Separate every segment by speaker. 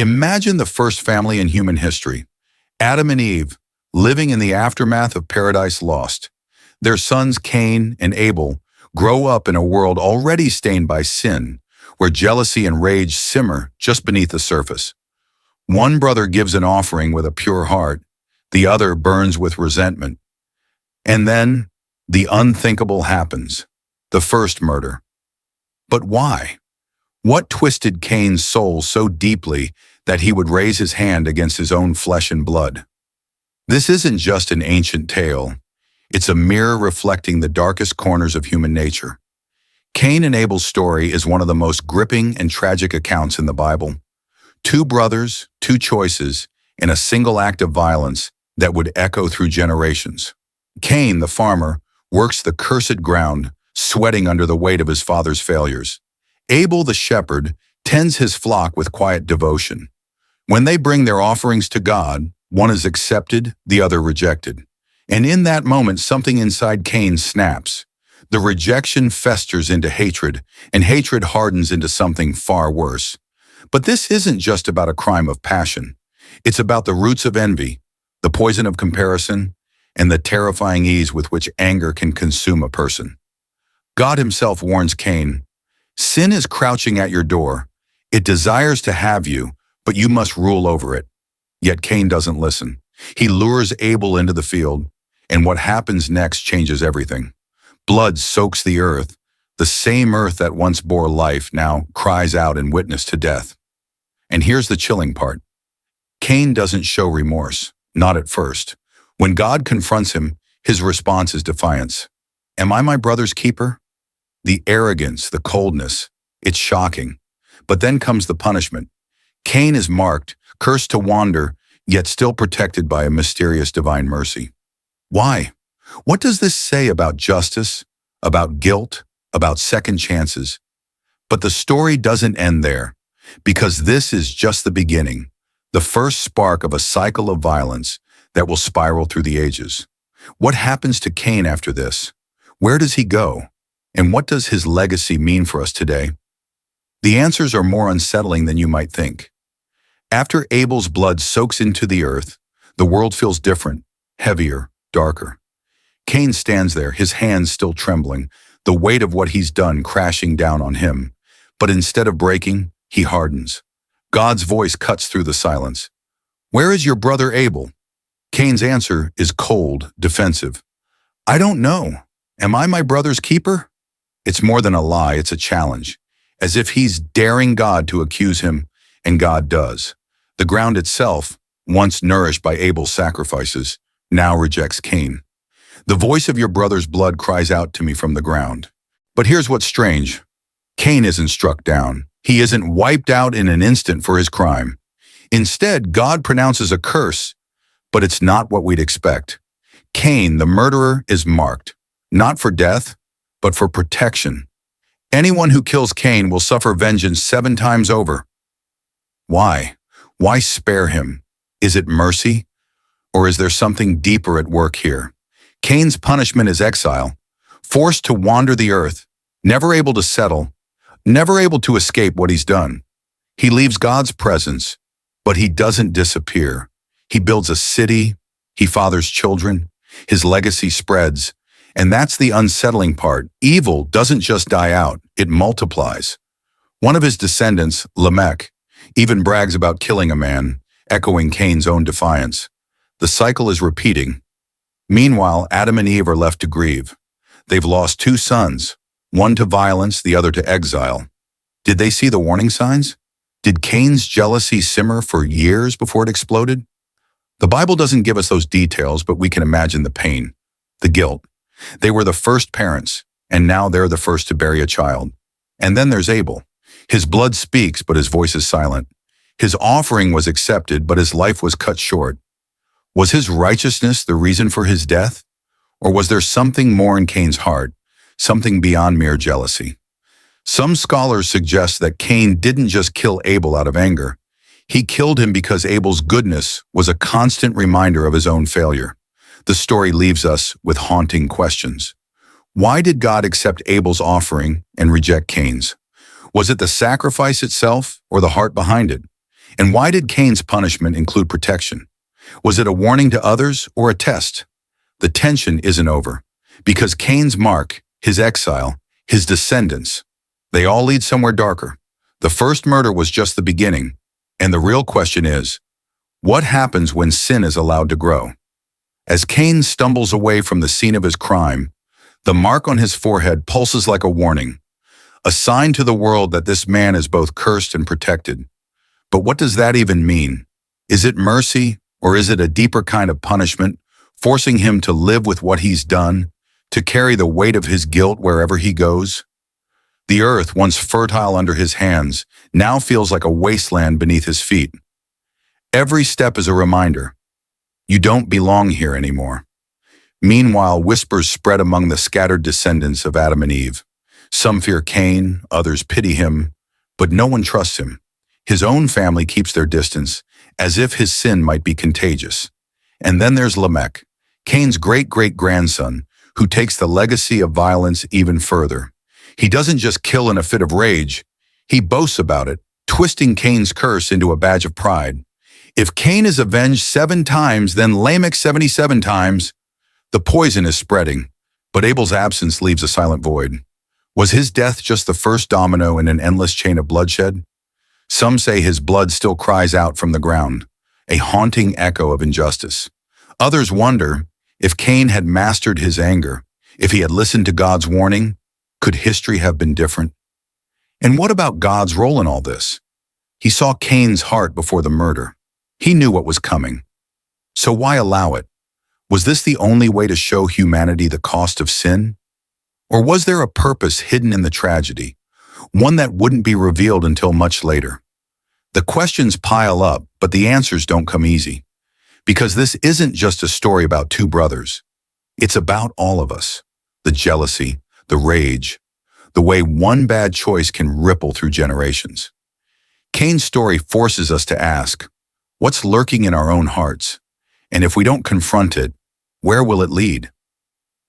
Speaker 1: Imagine the first family in human history, Adam and Eve, living in the aftermath of paradise lost. Their sons Cain and Abel grow up in a world already stained by sin, where jealousy and rage simmer just beneath the surface. One brother gives an offering with a pure heart, the other burns with resentment. And then, the unthinkable happens, the first murder. But why? What twisted Cain's soul so deeply that he would raise his hand against his own flesh and blood? This isn't just an ancient tale. It's a mirror reflecting the darkest corners of human nature. Cain and Abel's story is one of the most gripping and tragic accounts in the Bible. Two brothers, two choices, in a single act of violence that would echo through generations. Cain, the farmer, works the cursed ground, sweating under the weight of his father's failures. Abel, the shepherd, tends his flock with quiet devotion. When they bring their offerings to God, one is accepted, the other rejected. And in that moment, something inside Cain snaps. The rejection festers into hatred, and hatred hardens into something far worse. But this isn't just about a crime of passion. It's about the roots of envy, the poison of comparison, and the terrifying ease with which anger can consume a person. God himself warns Cain, "Sin is crouching at your door. It desires to have you, but you must rule over it." Yet Cain doesn't listen. He lures Abel into the field, and what happens next changes everything. Blood soaks the earth. The same earth that once bore life now cries out in witness to death. And here's the chilling part. Cain doesn't show remorse, not at first. When God confronts him, his response is defiance. "Am I my brother's keeper?" The arrogance, the coldness, it's shocking. But then comes the punishment. Cain is marked, cursed to wander, yet still protected by a mysterious divine mercy. Why? What does this say about justice, about guilt, about second chances? But the story doesn't end there, because this is just the beginning, the first spark of a cycle of violence that will spiral through the ages. What happens to Cain after this? Where does he go? And what does his legacy mean for us today? The answers are more unsettling than you might think. After Abel's blood soaks into the earth, the world feels different, heavier, darker. Cain stands there, his hands still trembling, the weight of what he's done crashing down on him. But instead of breaking, he hardens. God's voice cuts through the silence. "Where is your brother Abel?" Cain's answer is cold, defensive. "I don't know. Am I my brother's keeper?" It's more than a lie, it's a challenge, as if he's daring God to accuse him, and God does. The ground itself, once nourished by Abel's sacrifices, now rejects Cain. "The voice of your brother's blood cries out to me from the ground." But here's what's strange. Cain isn't struck down. He isn't wiped out in an instant for his crime. Instead, God pronounces a curse, but it's not what we'd expect. Cain, the murderer, is marked, not for death, but for protection. Anyone who kills Cain will suffer vengeance 7 times over. Why? Why spare him? Is it mercy? Or is there something deeper at work here? Cain's punishment is exile, forced to wander the earth, never able to settle, never able to escape what he's done. He leaves God's presence, but he doesn't disappear. He builds a city, he fathers children, his legacy spreads, and that's the unsettling part. Evil doesn't just die out, it multiplies. One of his descendants, Lamech, even brags about killing a man, echoing Cain's own defiance. The cycle is repeating. Meanwhile, Adam and Eve are left to grieve. They've lost 2 sons, one to violence, the other to exile. Did they see the warning signs? Did Cain's jealousy simmer for years before it exploded? The Bible doesn't give us those details, but we can imagine the pain, the guilt. They were the first parents, and now they're the first to bury a child. And then there's Abel. His blood speaks, but his voice is silent. His offering was accepted, but his life was cut short. Was his righteousness the reason for his death? Or was there something more in Cain's heart, something beyond mere jealousy? Some scholars suggest that Cain didn't just kill Abel out of anger. He killed him because Abel's goodness was a constant reminder of his own failure. The story leaves us with haunting questions. Why did God accept Abel's offering and reject Cain's? Was it the sacrifice itself or the heart behind it? And why did Cain's punishment include protection? Was it a warning to others or a test? The tension isn't over, because Cain's mark, his exile, his descendants, they all lead somewhere darker. The first murder was just the beginning, and the real question is, what happens when sin is allowed to grow? As Cain stumbles away from the scene of his crime, the mark on his forehead pulses like a warning, a sign to the world that this man is both cursed and protected. But what does that even mean? Is it mercy, or is it a deeper kind of punishment, forcing him to live with what he's done, to carry the weight of his guilt wherever he goes? The earth, once fertile under his hands, now feels like a wasteland beneath his feet. Every step is a reminder. You don't belong here anymore. Meanwhile, whispers spread among the scattered descendants of Adam and Eve. Some fear Cain, others pity him, but no one trusts him. His own family keeps their distance, as if his sin might be contagious. And then there's Lamech, Cain's great-great-grandson, who takes the legacy of violence even further. He doesn't just kill in a fit of rage, he boasts about it, twisting Cain's curse into a badge of pride. If Cain is avenged 7 times, then Lamech 77 times. The poison is spreading, but Abel's absence leaves a silent void. Was his death just the first domino in an endless chain of bloodshed? Some say his blood still cries out from the ground, a haunting echo of injustice. Others wonder, if Cain had mastered his anger, if he had listened to God's warning, could history have been different? And what about God's role in all this? He saw Cain's heart before the murder. He knew what was coming. So why allow it? Was this the only way to show humanity the cost of sin? Or was there a purpose hidden in the tragedy, one that wouldn't be revealed until much later? The questions pile up, but the answers don't come easy. Because this isn't just a story about 2 brothers. It's about all of us. The jealousy, the rage, the way one bad choice can ripple through generations. Cain's story forces us to ask, what's lurking in our own hearts? And if we don't confront it, where will it lead?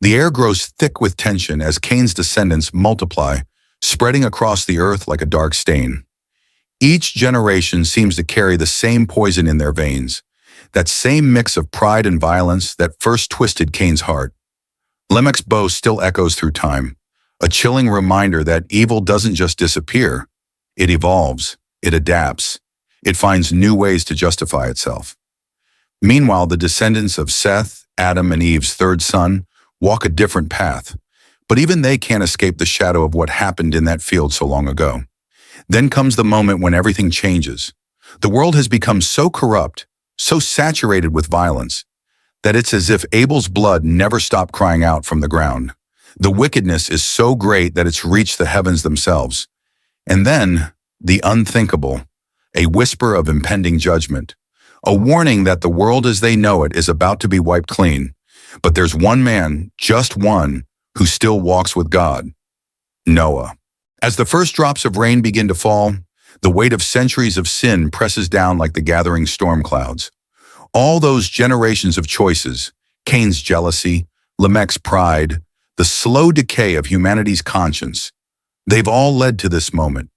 Speaker 1: The air grows thick with tension as Cain's descendants multiply, spreading across the earth like a dark stain. Each generation seems to carry the same poison in their veins, that same mix of pride and violence that first twisted Cain's heart. Lamech's boast still echoes through time, a chilling reminder that evil doesn't just disappear, it evolves, it adapts, it finds new ways to justify itself. Meanwhile, the descendants of Seth, Adam and Eve's 3rd son, walk a different path, but even they can't escape the shadow of what happened in that field so long ago. Then comes the moment when everything changes. The world has become so corrupt, so saturated with violence, that it's as if Abel's blood never stopped crying out from the ground. The wickedness is so great that it's reached the heavens themselves. And then, the unthinkable, a whisper of impending judgment, a warning that the world as they know it is about to be wiped clean. But there's one man, just one, who still walks with God: Noah. As the first drops of rain begin to fall, the weight of centuries of sin presses down like the gathering storm clouds. All those generations of choices, Cain's jealousy, Lamech's pride, the slow decay of humanity's conscience, they've all led to this moment.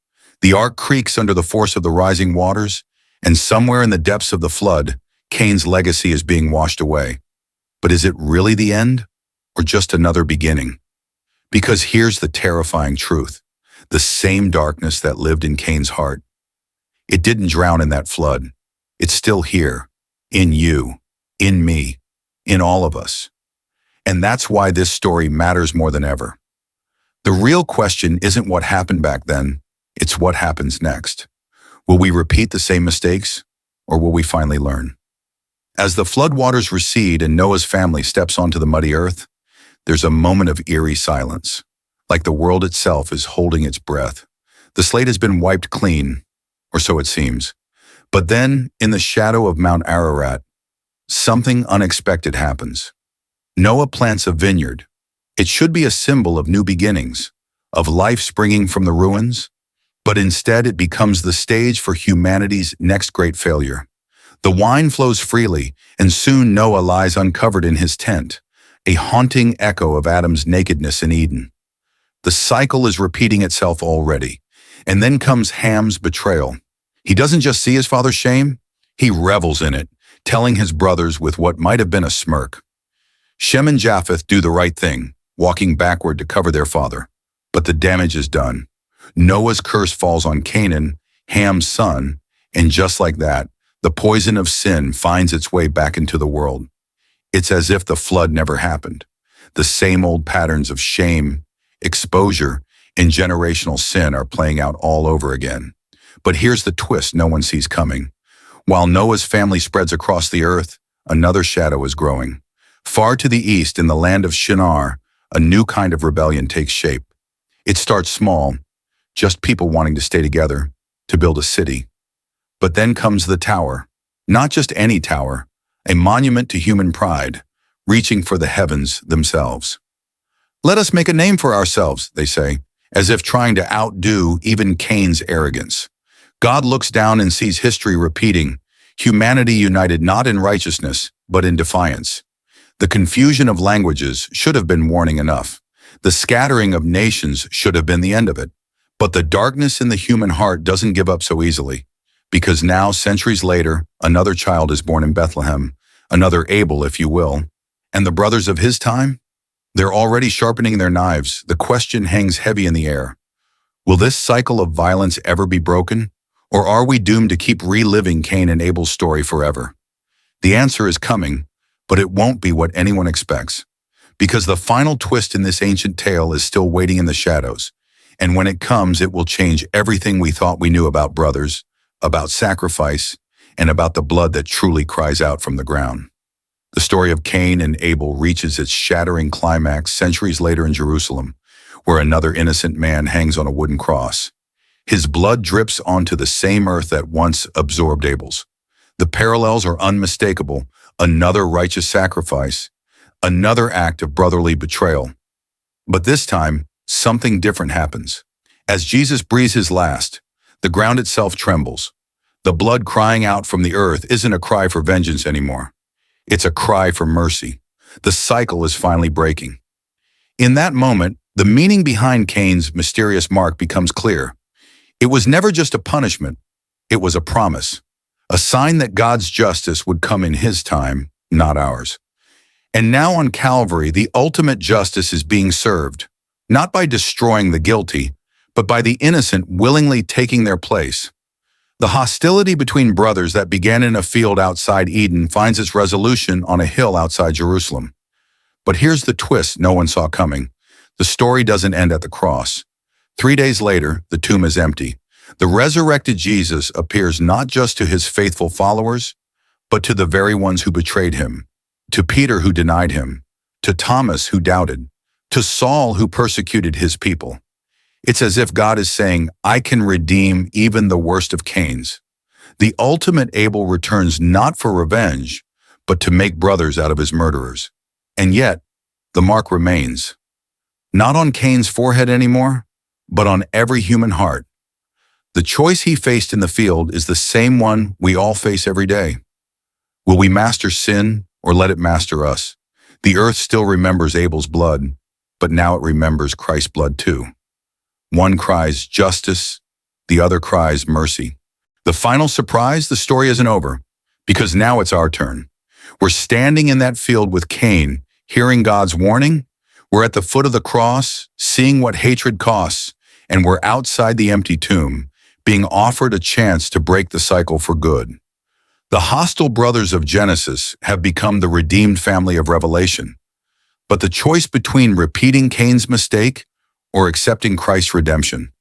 Speaker 1: The ark creaks under the force of the rising waters, and somewhere in the depths of the flood, Cain's legacy is being washed away. But is it really the end, or just another beginning? Because here's the terrifying truth. The same darkness that lived in Cain's heart, it didn't drown in that flood. It's still here, in you, in me, in all of us. And that's why this story matters more than ever. The real question isn't what happened back then, it's what happens next. Will we repeat the same mistakes, or will we finally learn? As the floodwaters recede and Noah's family steps onto the muddy earth, there's a moment of eerie silence, like the world itself is holding its breath. The slate has been wiped clean, or so it seems. But then, in the shadow of Mount Ararat, something unexpected happens. Noah plants a vineyard. It should be a symbol of new beginnings, of life springing from the ruins, but instead it becomes the stage for humanity's next great failure. The wine flows freely, and soon Noah lies uncovered in his tent, a haunting echo of Adam's nakedness in Eden. The cycle is repeating itself already, and then comes Ham's betrayal. He doesn't just see his father's shame, he revels in it, telling his brothers with what might have been a smirk. Shem and Japheth do the right thing, walking backward to cover their father. But the damage is done. Noah's curse falls on Canaan, Ham's son, and just like that, the poison of sin finds its way back into the world. It's as if the flood never happened. The same old patterns of shame, exposure, and generational sin are playing out all over again. But here's the twist no one sees coming. While Noah's family spreads across the earth, another shadow is growing. Far to the east, in the land of Shinar, a new kind of rebellion takes shape. It starts small, just people wanting to stay together, to build a city. But then comes the tower. Not just any tower, a monument to human pride, reaching for the heavens themselves. Let us make a name for ourselves, they say, as if trying to outdo even Cain's arrogance. God looks down and sees history repeating, humanity united not in righteousness, but in defiance. The confusion of languages should have been warning enough. The scattering of nations should have been the end of it. But the darkness in the human heart doesn't give up so easily, because now, centuries later, another child is born in Bethlehem, another Abel, if you will. And the brothers of his time? They're already sharpening their knives. The question hangs heavy in the air. Will this cycle of violence ever be broken? Or are we doomed to keep reliving Cain and Abel's story forever? The answer is coming, but it won't be what anyone expects. Because the final twist in this ancient tale is still waiting in the shadows. And when it comes, it will change everything we thought we knew about brothers, about sacrifice, and about the blood that truly cries out from the ground. The story of Cain and Abel reaches its shattering climax centuries later in Jerusalem, where another innocent man hangs on a wooden cross. His blood drips onto the same earth that once absorbed Abel's. The parallels are unmistakable. Another righteous sacrifice, another act of brotherly betrayal. But this time, something different happens. As Jesus breathes his last, the ground itself trembles. The blood crying out from the earth isn't a cry for vengeance anymore. It's a cry for mercy. The cycle is finally breaking. In that moment, the meaning behind Cain's mysterious mark becomes clear. It was never just a punishment, it was a promise, a sign that God's justice would come in his time, not ours. And now on Calvary, the ultimate justice is being served, not by destroying the guilty, but by the innocent willingly taking their place. The hostility between brothers that began in a field outside Eden finds its resolution on a hill outside Jerusalem. But here's the twist no one saw coming. The story doesn't end at the cross. 3 days later, the tomb is empty. The resurrected Jesus appears not just to his faithful followers, but to the very ones who betrayed him, to Peter who denied him, to Thomas who doubted, to Saul who persecuted his people. It's as if God is saying, I can redeem even the worst of Cain's. The ultimate Abel returns not for revenge, but to make brothers out of his murderers. And yet, the mark remains. Not on Cain's forehead anymore, but on every human heart. The choice he faced in the field is the same one we all face every day. Will we master sin or let it master us? The earth still remembers Abel's blood, but now it remembers Christ's blood too. One cries justice, the other cries mercy. The final surprise, the story isn't over, because now it's our turn. We're standing in that field with Cain, hearing God's warning. We're at the foot of the cross, seeing what hatred costs, and we're outside the empty tomb, being offered a chance to break the cycle for good. The hostile brothers of Genesis have become the redeemed family of Revelation. But the choice between repeating Cain's mistake or accepting Christ's redemption,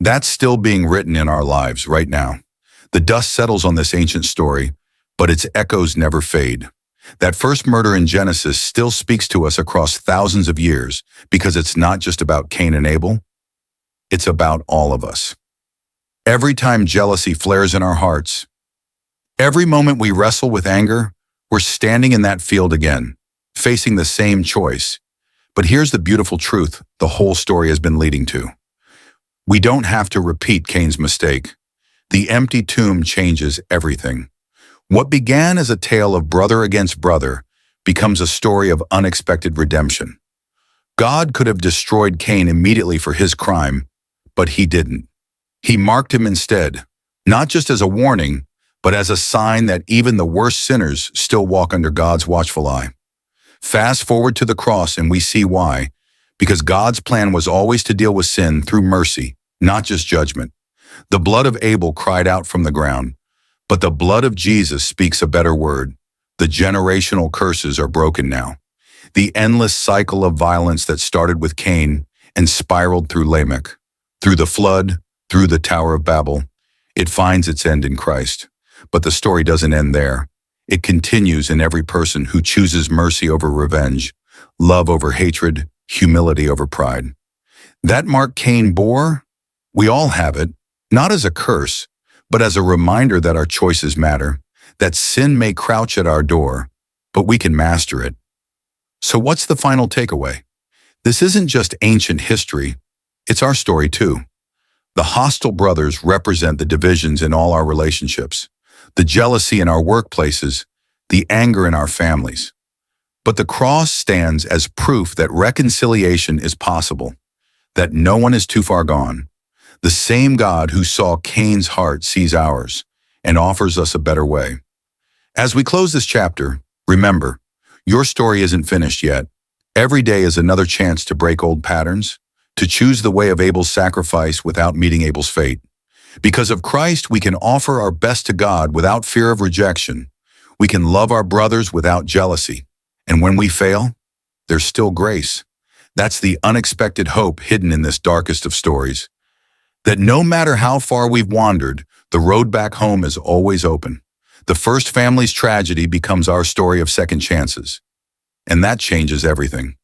Speaker 1: that's still being written in our lives right now. The dust settles on this ancient story, but its echoes never fade. That first murder in Genesis still speaks to us across thousands of years because it's not just about Cain and Abel, it's about all of us. Every time jealousy flares in our hearts, every moment we wrestle with anger, we're standing in that field again, facing the same choice. But here's the beautiful truth the whole story has been leading to. We don't have to repeat Cain's mistake. The empty tomb changes everything. What began as a tale of brother against brother becomes a story of unexpected redemption. God could have destroyed Cain immediately for his crime, but he didn't. He marked him instead, not just as a warning, but as a sign that even the worst sinners still walk under God's watchful eye. Fast forward to the cross and we see why, because God's plan was always to deal with sin through mercy, not just judgment. The blood of Abel cried out from the ground, but the blood of Jesus speaks a better word. The generational curses are broken now. The endless cycle of violence that started with Cain and spiraled through Lamech, through the flood, through the Tower of Babel, it finds its end in Christ. But the story doesn't end there. It continues in every person who chooses mercy over revenge, love over hatred, humility over pride. That mark Cain bore, we all have it, not as a curse, but as a reminder that our choices matter, that sin may crouch at our door, but we can master it. So what's the final takeaway? This isn't just ancient history, it's our story too. The hostile brothers represent the divisions in all our relationships, the jealousy in our workplaces, the anger in our families. But the cross stands as proof that reconciliation is possible, that no one is too far gone. The same God who saw Cain's heart sees ours and offers us a better way. As we close this chapter, remember, your story isn't finished yet. Every day is another chance to break old patterns, to choose the way of Abel's sacrifice without meeting Abel's fate. Because of Christ, we can offer our best to God without fear of rejection. We can love our brothers without jealousy. And when we fail, there's still grace. That's the unexpected hope hidden in this darkest of stories. That no matter how far we've wandered, the road back home is always open. The first family's tragedy becomes our story of second chances. And that changes everything.